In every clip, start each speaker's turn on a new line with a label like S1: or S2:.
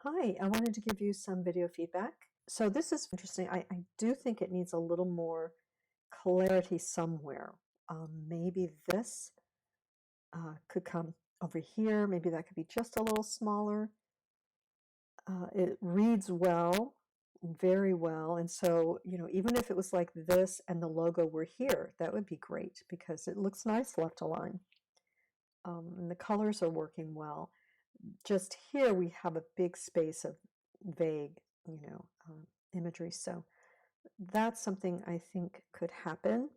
S1: Hi, I wanted to give you some video feedback. So this is interesting. I do think it needs a little more clarity somewhere. Maybe this could come over here. Maybe that could be just a little smaller. It reads well, very well. And so, even if it was like this and the logo were here, that would be great because it looks nice left aligned. And the colors are working well. Just here we have a big space of vague, imagery. So that's something I think could happen.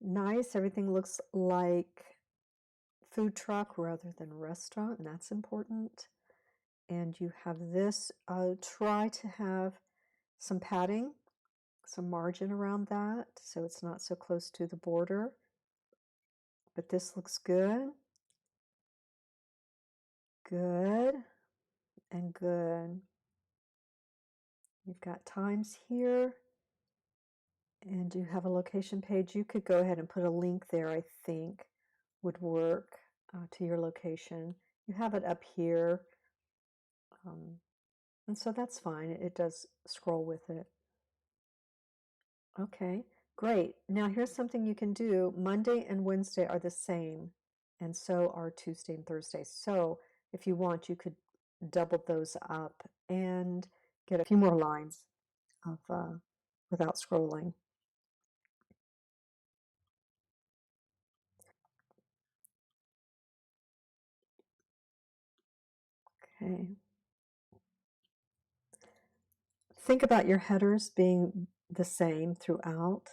S1: Nice. Everything looks like food truck rather than restaurant, and that's important. And you have this. Try to have some padding, some margin around that, so it's not so close to the border. But this looks good. Good and good. You've got times here, and you have a location page. You could go ahead and put a link there, I think would work to your location. You have it up here, and so that's fine. It does scroll with it. Okay, great. Now here's something you can do. Monday and Wednesday are the same, and so are Tuesday and Thursday. So if you want, you could double those up and get a few more lines of without scrolling. Okay. Think about your headers being the same throughout.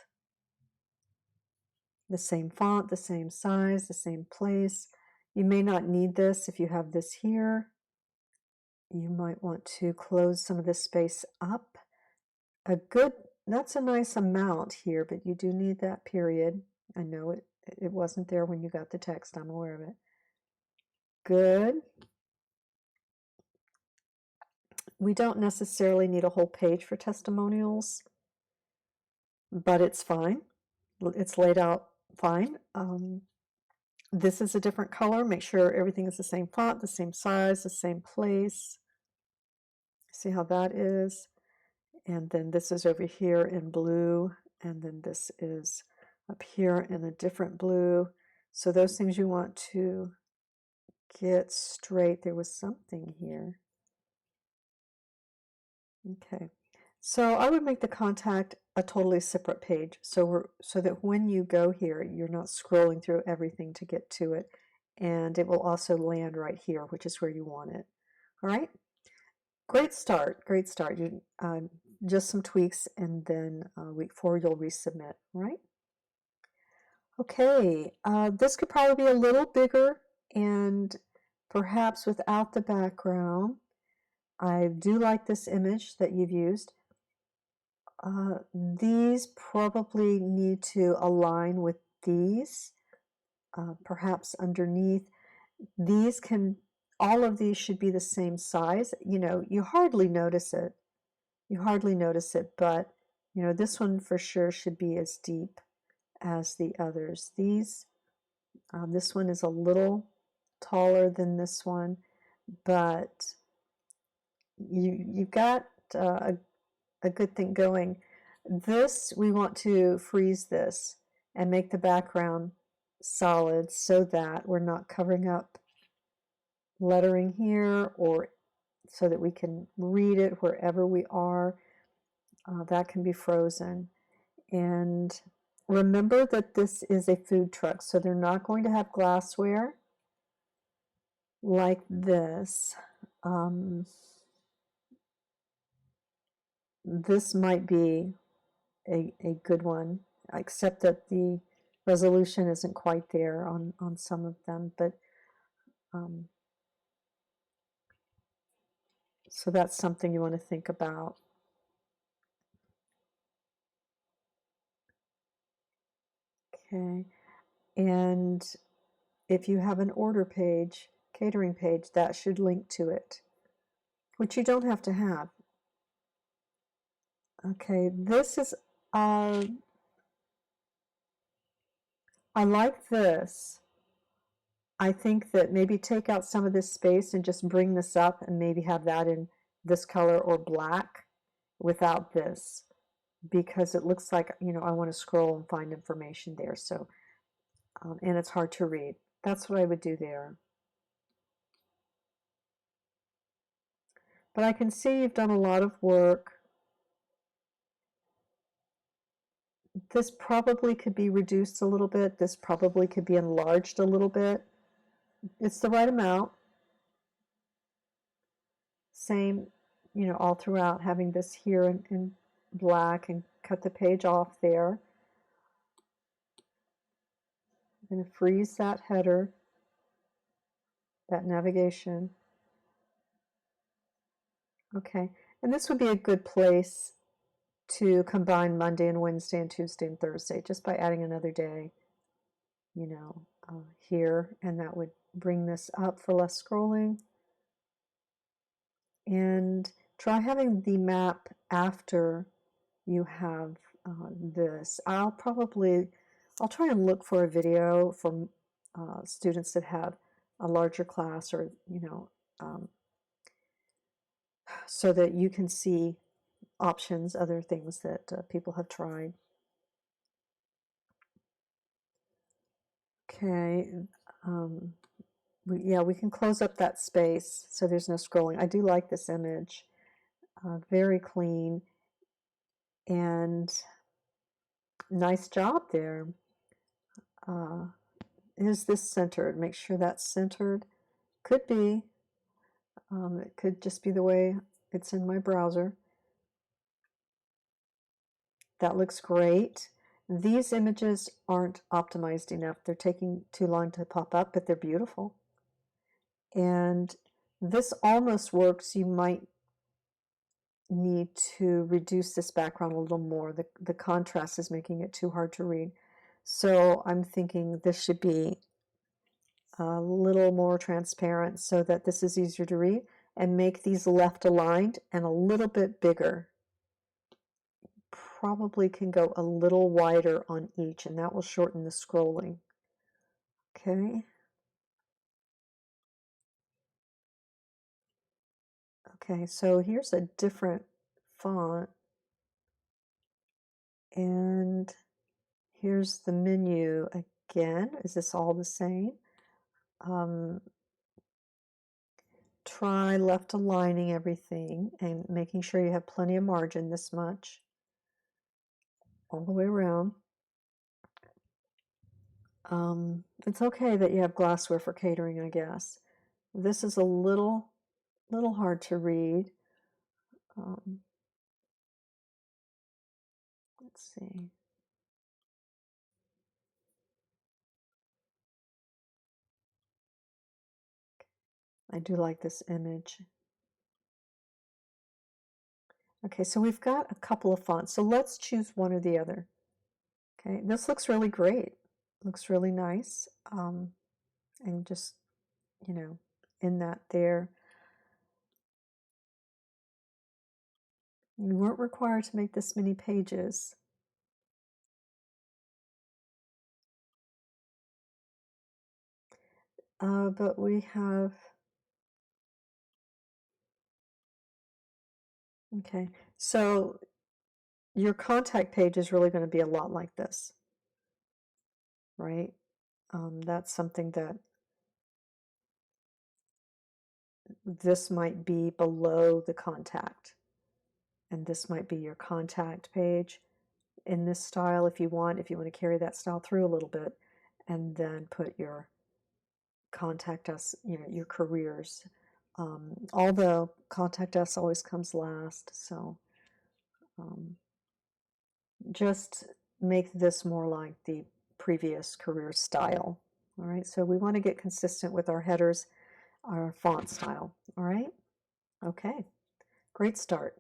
S1: The same font, the same size, the same place. You may not need this if you have this here. You might want to close some of this space up. That's a nice amount here, but you do need that period. I know it wasn't there when you got the text. I'm aware of it. Good. We don't necessarily need a whole page for testimonials, but it's fine. It's laid out fine. This is a different color. Make sure everything is the same font, the same size, the same place. See how that is? And then this is over here in blue, and then this is up here in a different blue. So those things you want to get straight. There was something here. Okay. So I would make the contact a totally separate page so that when you go here, you're not scrolling through everything to get to it, and it will also land right here, which is where you want it. All right. Great start. Great start. You just some tweaks, and then week 4 you'll resubmit. All right. Okay. This could probably be a little bigger and perhaps without the background. I do like this image that you've used. These probably need to align with these, perhaps underneath. All of these should be the same size. You hardly notice it. You hardly notice it, but this one for sure should be as deep as the others. This one is a little taller than this one, but you've got a good thing going. This, we want to freeze this and make the background solid so that we're not covering up lettering here, or so that we can read it wherever we are. That can be frozen. And remember that this is a food truck, so they're not going to have glassware like this. This might be a good one, except that the resolution isn't quite there on some of them, but so that's something you want to think about. Okay, and if you have an order page, catering page, that should link to it, which you don't have to have. Okay, this is, I like this. I think that maybe take out some of this space and just bring this up and maybe have that in this color or black without this, because it looks like, you know, I want to scroll and find information there. So, and it's hard to read. That's what I would do there. But I can see you've done a lot of work. This probably could be reduced a little bit. This probably could be enlarged a little bit. It's the right amount. Same, you know, all throughout, having this here in black, and cut the page off there. I'm going to freeze that header, that navigation. Okay, and this would be a good place to combine Monday and Wednesday and Tuesday and Thursday, just by adding another day, you know, here, and that would bring this up for less scrolling. And try having the map after you have this. I'll try and look for a video from students that have a larger class, or, you know, so that you can see options, other things that people have tried. Okay, yeah, we can close up that space so there's no scrolling. I do like this image, very clean, and nice job there. Is this centered? Make sure that's centered. Could be. It could just be the way it's in my browser. That looks great. These images aren't optimized enough. They're taking too long to pop up, but they're beautiful. And this almost works. You might need to reduce this background a little more. The contrast is making it too hard to read. So I'm thinking this should be a little more transparent so that this is easier to read, and make these left aligned and a little bit bigger. Probably can go a little wider on each, and that will shorten the scrolling. Okay. Okay, so here's a different font, and here's the menu again. Is this all the same? Try left aligning everything and making sure you have plenty of margin, this much, all the way around. It's okay that you have glassware for catering, I guess. This is a little hard to read. Let's see. I do like this image. Okay, so we've got a couple of fonts. So let's choose one or the other. Okay, this looks really great. Looks really nice. And just, you know, in that there. You weren't required to make this many pages. But we have, okay, so your contact page is really going to be a lot like this, right? That's something that this might be below the contact, and this might be your contact page in this style if you want to carry that style through a little bit, and then put your contact us, you know, your careers. Although contact us always comes last, so just make this more like the previous career style. All right, so we want to get consistent with our headers, our font style. All right, okay, great start.